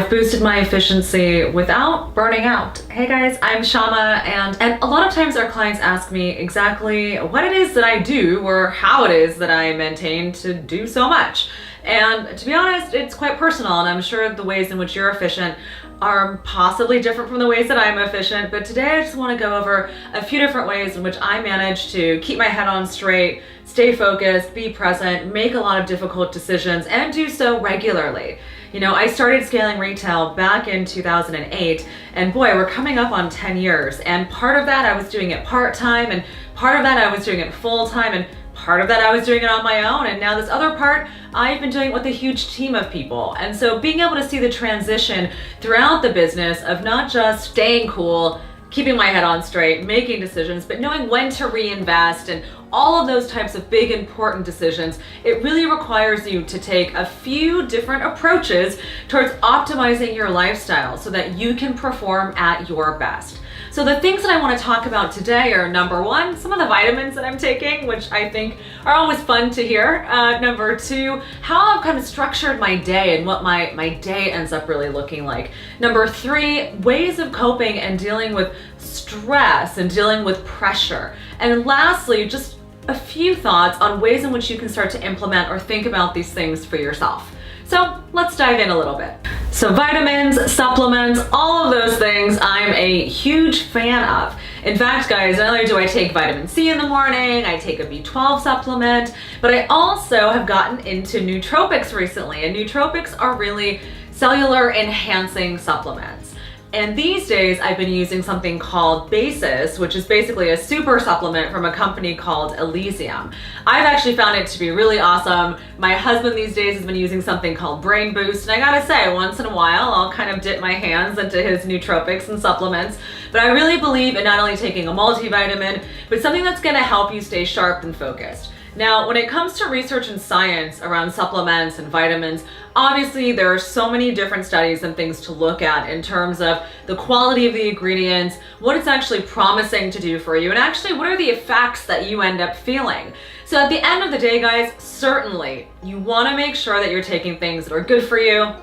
I've boosted my efficiency without burning out. Hey guys, I'm Syama, and a lot of times our clients ask me exactly what it is that I do or how it is that I maintain to do so much. And to be honest, it's quite personal, and I'm sure the ways in which you're efficient are possibly different from the ways that I'm efficient, but today I just want to go over a few different ways in which I manage to keep my head on straight, stay focused, be present, make a lot of difficult decisions, and do so regularly. You know, I started scaling retail back in 2008, and boy, we're coming up on 10 years. And part of that I was doing it part-time, and part of that I was doing it full-time, and part of that I was doing it on my own. And now this other part, I've been doing it with a huge team of people. And so being able to see the transition throughout the business of not just staying cool, keeping my head on straight, making decisions, but knowing when to reinvest and all of those types of big important decisions, it really requires you to take a few different approaches towards optimizing your lifestyle so that you can perform at your best. So the things that I want to talk about today are, number one, some of the vitamins that I'm taking, which I think are always fun to hear. Number two, how I've kind of structured my day and what my day ends up really looking like. Number three, ways of coping and dealing with stress and dealing with pressure. And lastly, just a few thoughts on ways in which you can start to implement or think about these things for yourself. So let's dive in a little bit. So vitamins, supplements, all of those things I'm a huge fan of. In fact, guys, not only do I take vitamin C in the morning, I take a B12 supplement, but I also have gotten into nootropics recently, and nootropics are really cellular enhancing supplements. And these days I've been using something called Basis, which is basically a super supplement from a company called Elysium. I've actually found it to be really awesome. My husband these days has been using something called Brain Boost, and I gotta say, once in a while I'll kind of dip my hands into his nootropics and supplements. But I really believe in not only taking a multivitamin, but something that's gonna help you stay sharp and focused. Now, when it comes to research and science around supplements and vitamins, obviously there are so many different studies and things to look at in terms of the quality of the ingredients, what it's actually promising to do for you, and actually what are the effects that you end up feeling. So at the end of the day, guys, certainly you want to make sure that you're taking things that are good for you.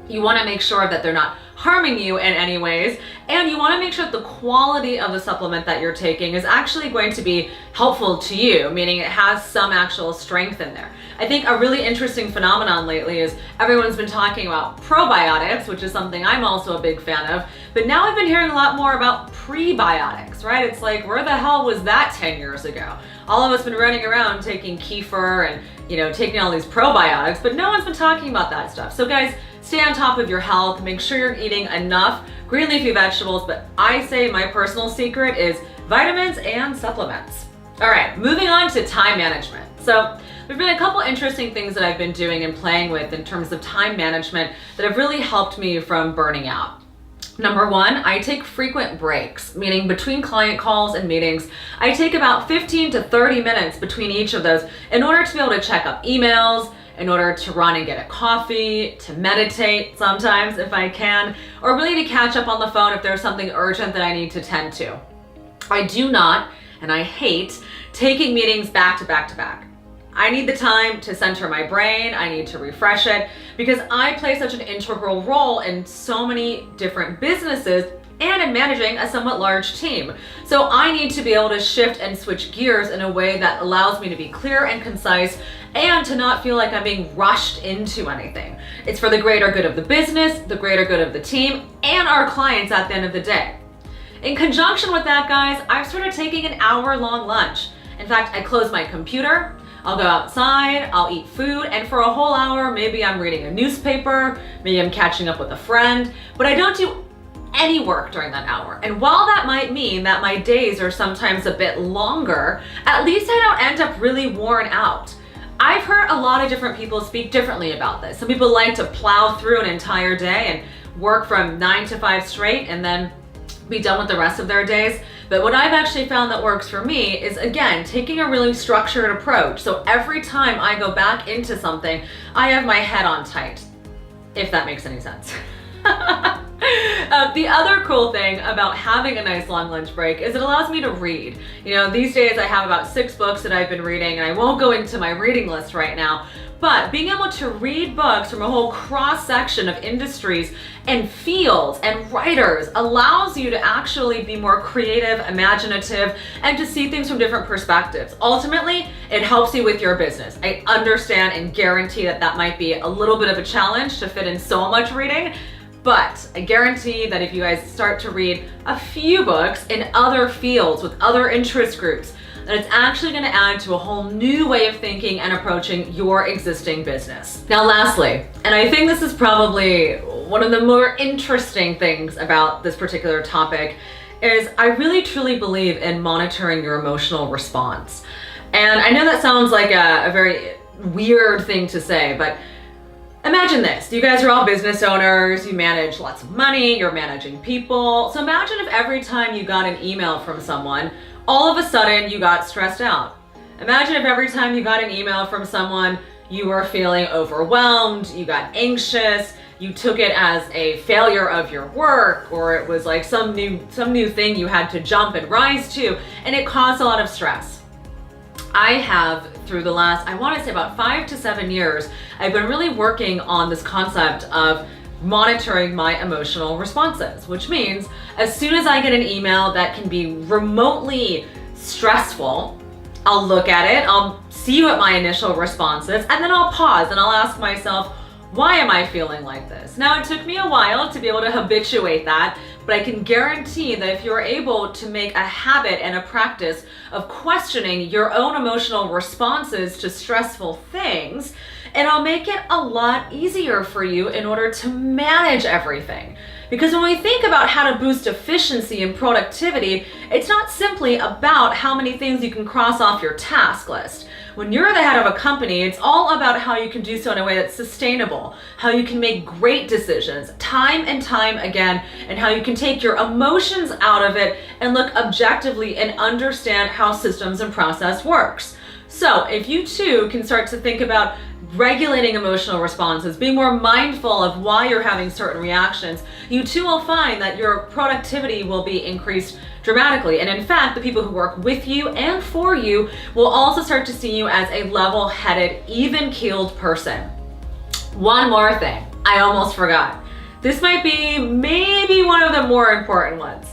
You want to make sure that they're not harming you in any ways, and you want to make sure that the quality of the supplement that you're taking is actually going to be helpful to you, meaning it has some actual strength in there. I think a really interesting phenomenon lately is everyone's been talking about probiotics, which is something I'm also a big fan of, but now I've been hearing a lot more about prebiotics, right? It's like, where the hell was that 10 years ago? All of us been running around taking kefir and, you know, taking all these probiotics, but no one's been talking about that stuff. So guys, stay on top of your health, make sure you're eating enough green leafy vegetables, but I say my personal secret is vitamins and supplements. All right, moving on to time management. So there've been a couple interesting things that I've been doing and playing with in terms of time management that have really helped me from burning out. Number one, I take frequent breaks, meaning between client calls and meetings, I take about 15 to 30 minutes between each of those in order to be able to check up emails, in order to run and get a coffee, to meditate sometimes if I can, or really to catch up on the phone if there's something urgent that I need to tend to. I do not, and I hate, taking meetings back to back to back. I need the time to center my brain, I need to refresh it, because I play such an integral role in so many different businesses and in managing a somewhat large team. So I need to be able to shift and switch gears in a way that allows me to be clear and concise and to not feel like I'm being rushed into anything. It's for the greater good of the business, the greater good of the team, and our clients at the end of the day. In conjunction with that, guys, I've started taking an hour-long lunch. In fact, I close my computer, I'll go outside, I'll eat food, and for a whole hour, maybe I'm reading a newspaper, maybe I'm catching up with a friend, but I don't do any work during that hour. And while that might mean that my days are sometimes a bit longer, at least I don't end up really worn out. I've heard a lot of different people speak differently about this. Some people like to plow through an entire day and work from 9 to 5 straight and then be done with the rest of their days. But what I've actually found that works for me is, again, taking a really structured approach. So every time I go back into something, I have my head on tight, if that makes any sense. The other cool thing about having a nice long lunch break is it allows me to read. These days I have about 6 books that I've been reading, and I won't go into my reading list right now, but being able to read books from a whole cross-section of industries and fields and writers allows you to actually be more creative, imaginative, and to see things from different perspectives. Ultimately, it helps you with your business. I understand and guarantee that that might be a little bit of a challenge to fit in so much reading, but I guarantee that if you guys start to read a few books in other fields with other interest groups, that it's actually going to add to a whole new way of thinking and approaching your existing business. Now, lastly, and I think this is probably one of the more interesting things about this particular topic, is I really truly believe in monitoring your emotional response. And I know that sounds like a very weird thing to say, but imagine this. You guys are all business owners, you manage lots of money, you're managing people. So imagine if every time you got an email from someone, all of a sudden you got stressed out. Imagine if every time you got an email from someone, you were feeling overwhelmed, you got anxious, you took it as a failure of your work, or it was like some new thing you had to jump and rise to, and it caused a lot of stress. I have, through the last, I want to say about 5 to 7 years, I've been really working on this concept of monitoring my emotional responses, which means as soon as I get an email that can be remotely stressful, I'll look at it, I'll see what my initial response is, and then I'll pause and I'll ask myself, why am I feeling like this? Now, it took me a while to be able to habituate that, but I can guarantee that if you're able to make a habit and a practice of questioning your own emotional responses to stressful things, it'll make it a lot easier for you in order to manage everything. Because when we think about how to boost efficiency and productivity, it's not simply about how many things you can cross off your task list. When you're the head of a company, it's all about how you can do so in a way that's sustainable, how you can make great decisions time and time again, and how you can take your emotions out of it and look objectively and understand how systems and process works. So if you too can start to think about regulating emotional responses, being more mindful of why you're having certain reactions, you too will find that your productivity will be increased dramatically. And in fact, the people who work with you and for you will also start to see you as a level-headed, even-keeled person. One more thing, I almost forgot. This might be maybe one of the more important ones.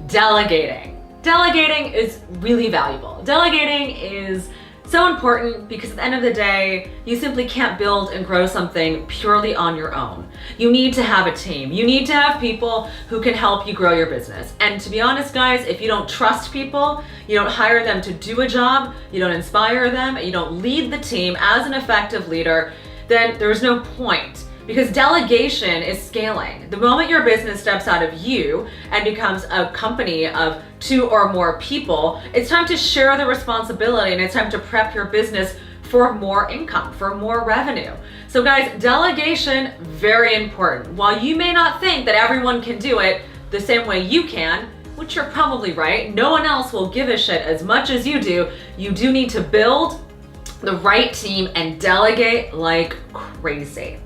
Delegating. Delegating is really valuable. Delegating is so important because at the end of the day, you simply can't build and grow something purely on your own. You need to have a team. You need to have people who can help you grow your business. And to be honest, guys, if you don't trust people, you don't hire them to do a job, you don't inspire them, you don't lead the team as an effective leader, then there's no point. Because delegation is scaling. The moment your business steps out of you and becomes a company of 2 or more people, it's time to share the responsibility and it's time to prep your business for more income, for more revenue. So guys, delegation, very important. While you may not think that everyone can do it the same way you can, which you're probably right, no one else will give a shit as much as you do need to build the right team and delegate like crazy.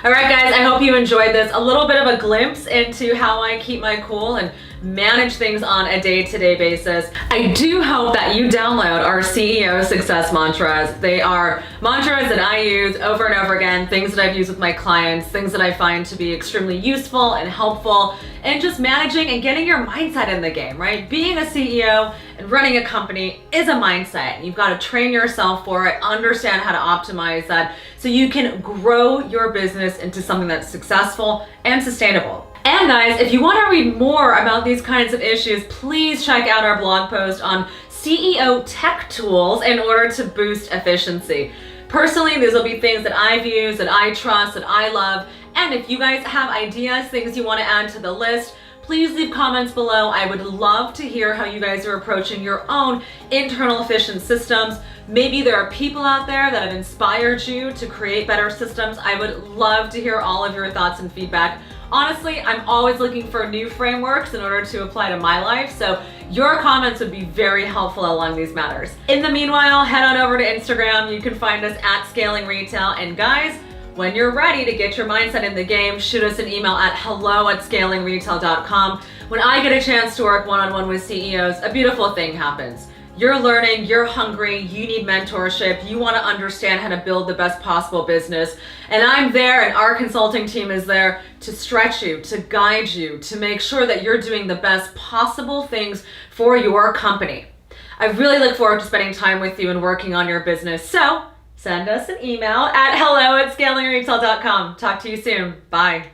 All right, guys, I hope you enjoyed this. A little bit of a glimpse into how I keep my cool and manage things on a day-to-day basis. I do hope that you download our CEO success mantras. They are mantras that I use over and over again, things that I've used with my clients, things that I find to be extremely useful and helpful, and just managing and getting your mindset in the game, right? Being a CEO and running a company is a mindset. You've got to train yourself for it, understand how to optimize that so you can grow your business into something that's successful and sustainable. And guys, if you want to read more about these kinds of issues, please check out our blog post on CEO tech tools in order to boost efficiency. Personally, these will be things that I've used, that I trust, that I love. And if you guys have ideas, things you want to add to the list, please leave comments below. I would love to hear how you guys are approaching your own internal efficient systems. Maybe there are people out there that have inspired you to create better systems. I would love to hear all of your thoughts and feedback. Honestly, I'm always looking for new frameworks in order to apply to my life, so your comments would be very helpful along these matters. In the meanwhile, head on over to Instagram. You can find us at Scaling Retail. And guys, When you're ready to get your mindset in the game, shoot us an email at hello@scalingretail.com. When I get a chance to work one-on-one with CEOs, a beautiful thing happens. You're learning, you're hungry, you need mentorship, you want to understand how to build the best possible business. And I'm there, and our consulting team is there to stretch you, to guide you, to make sure that you're doing the best possible things for your company. I really look forward to spending time with you and working on your business. So send us an email at hello@scalingretail.com. Talk to you soon. Bye.